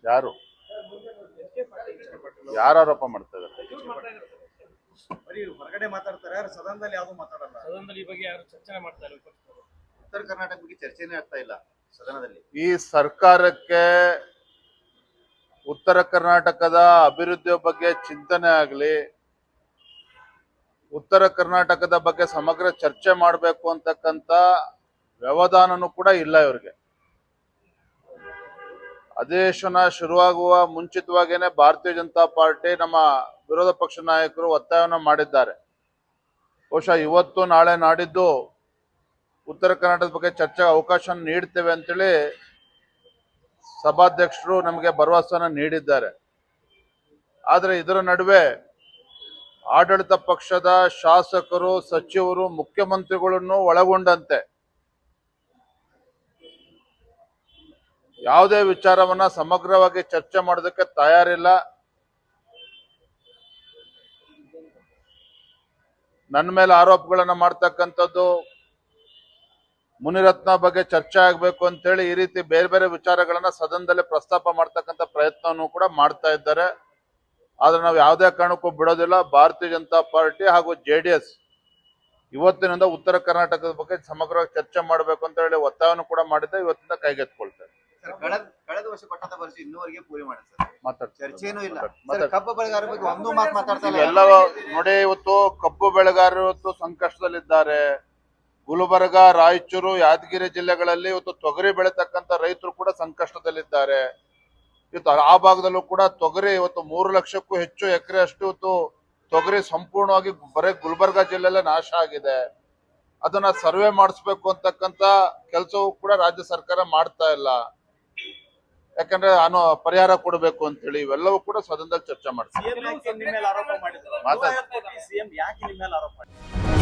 ಯಾರು ಯಾರು ಆರೋಪ ಮಾಡ್ತಾ ಇದ್ದಾರೆ? ಹೊರಗಡೆ ಮಾತಾಡ್ತಾರೆ, ಸದನದಲ್ಲಿ ಯಾವುದು ಮಾತಾಡಲ್ಲ. ಸದನದಲ್ಲಿ ಈ ಬಗ್ಗೆ ಯಾರು ಚರ್ಚೆ ಮಾಡ್ತಾ ಇಲ್ಲ. ಉತ್ತರ ಕರ್ನಾಟಕ ಬಗ್ಗೆ ಚರ್ಚೆನೇ ಆಗ್ತಾ ಇಲ್ಲ ಸದನದಲ್ಲಿ. ಈ ಸರ್ಕಾರಕ್ಕೆ ಉತ್ತರ ಕರ್ನಾಟಕದ ಅಭಿವೃದ್ಧಿಯ ಬಗ್ಗೆ ಚಿಂತನೆ ಆಗಲಿ, ಉತ್ತರ ಕರ್ನಾಟಕದ ಬಗ್ಗೆ ಸಮಗ್ರ ಚರ್ಚೆ ಮಾಡಬೇಕು ಅಂತಕ್ಕಂಥ ವ್ಯವಧಾನನೂ ಕೂಡ ಇಲ್ಲ ಇವರಿಗೆ. ಅಧಿವೇಶನ ಶುರುವಾಗುವ ಮುಂಚಿತವಾಗೇನೆ ಭಾರತೀಯ ಜನತಾ ಪಾರ್ಟಿ ನಮ್ಮ ವಿರೋಧ ಪಕ್ಷ ನಾಯಕರು ಒತ್ತಾಯವನ್ನು ಮಾಡಿದ್ದಾರೆ. ಬಹುಶಃ ಇವತ್ತು ನಾಳೆ ನಾಡಿದ್ದು ಉತ್ತರ ಕರ್ನಾಟಕದ ಬಗ್ಗೆ ಚರ್ಚೆಗೆ ಅವಕಾಶ ನೀಡ್ತೇವೆ ಅಂತೇಳಿ ಸಭಾಧ್ಯಕ್ಷರು ನಮಗೆ ಭರವಸೆಯನ್ನು ನೀಡಿದ್ದಾರೆ. ಆದರೆ ಇದರ ನಡುವೆ ಆಡಳಿತ ಪಕ್ಷದ ಶಾಸಕರು, ಸಚಿವರು, ಮುಖ್ಯಮಂತ್ರಿಗಳನ್ನು ಒಳಗೊಂಡಂತೆ ಯಾವುದೇ ವಿಚಾರವನ್ನ ಸಮಗ್ರವಾಗಿ ಚರ್ಚೆ ಮಾಡೋದಕ್ಕೆ ತಯಾರಿಲ್ಲ. ನನ್ನ ಮೇಲೆ ಆರೋಪಗಳನ್ನ ಮಾಡ್ತಕ್ಕಂಥದ್ದು, ಮುನಿರತ್ನ ಬಗ್ಗೆ ಚರ್ಚೆ ಆಗಬೇಕು ಅಂತೇಳಿ ಈ ರೀತಿ ಬೇರೆ ಬೇರೆ ವಿಚಾರಗಳನ್ನ ಸದನದಲ್ಲಿ ಪ್ರಸ್ತಾಪ ಮಾಡ್ತಕ್ಕಂಥ ಪ್ರಯತ್ನವನ್ನು ಕೂಡ ಮಾಡ್ತಾ ಇದ್ದಾರೆ. ಆದ್ರೆ ನಾವು ಯಾವುದೇ ಕಾರಣಕ್ಕೂ ಬಿಡೋದಿಲ್ಲ. ಭಾರತೀಯ ಜನತಾ ಪಾರ್ಟಿ ಹಾಗೂ JDS ಇವತ್ತಿನಿಂದ ಉತ್ತರ ಕರ್ನಾಟಕದ ಬಗ್ಗೆ ಸಮಗ್ರವಾಗಿ ಚರ್ಚೆ ಮಾಡಬೇಕು ಅಂತ ಹೇಳಿ ಒತ್ತಾಯವನ್ನು ಕೂಡ ಮಾಡಿದ್ದೆ. ಇವತ್ತಿಂದ ಕೈಗೆತ್ತಿಕೊಳ್ತಾರೆ. ಕಳೆದ ವರ್ಷ ಕೊಟ್ಟಂತ ಭರವಸೆ ಇನ್ನೂವರೆಗೆ ಪೂರಿ ಮಾತಾಡ್ತಾರೆ. ಚರ್ಚೆನೂ ಇಲ್ಲ. ಕಬ್ಬು ಬೆಳೆಗಾರರ ಬಗ್ಗೆ ಒಂದು ಮಾತು ಮಾತಾಡ್ತಾ ಇಲ್ಲ. ಎಲ್ಲ ನೋಡಿ, ಇವತ್ತು ಕಬ್ಬು ಬೆಳೆಗಾರರು ಇವತ್ತು ಸಂಕಷ್ಟದಲ್ಲಿದ್ದಾರೆ. ಗುಲ್ಬರ್ಗ, ರಾಯಚೂರು, ಯಾದಗಿರಿ ಜಿಲ್ಲೆಗಳಲ್ಲಿ ಇವತ್ತು ತೊಗರಿ ಬೆಳೆತಕ್ಕಂಥ ರೈತರು ಕೂಡ ಸಂಕಷ್ಟದಲ್ಲಿದ್ದಾರೆ. ಇವತ್ತು ಆ ಭಾಗದಲ್ಲೂ ಕೂಡ ತೊಗರಿ ಇವತ್ತು 3 ಲಕ್ಷಕ್ಕೂ ಹೆಚ್ಚು ಎಕರೆ ಅಷ್ಟು ಇವತ್ತು ತೊಗರಿ ಸಂಪೂರ್ಣವಾಗಿ ಬರೀ ಗುಲ್ಬರ್ಗ ಜಿಲ್ಲೆಯಲ್ಲೇ ನಾಶ ಆಗಿದೆ. ಅದನ್ನ ಸರ್ವೆ ಮಾಡಿಸ್ಬೇಕು ಅಂತಕ್ಕಂಥ ಕೆಲಸವೂ ಕೂಡ ರಾಜ್ಯ ಸರ್ಕಾರ ಮಾಡ್ತಾ ಇಲ್ಲ. ಯಾಕಂದ್ರೆ ಪರಿಹಾರ ಕೊಡಬೇಕು ಅಂತೇಳಿ ಇವೆಲ್ಲವೂ ಕೂಡ ಸದನದಲ್ಲಿ ಚರ್ಚೆ ಮಾಡ್ತಾರೆ. ಸಿಎಂ ಯಾಕೆ ನಿಮ್ಮ ಮೇಲೆ ಆರೋಪ ಮಾಡಿದ್ರು?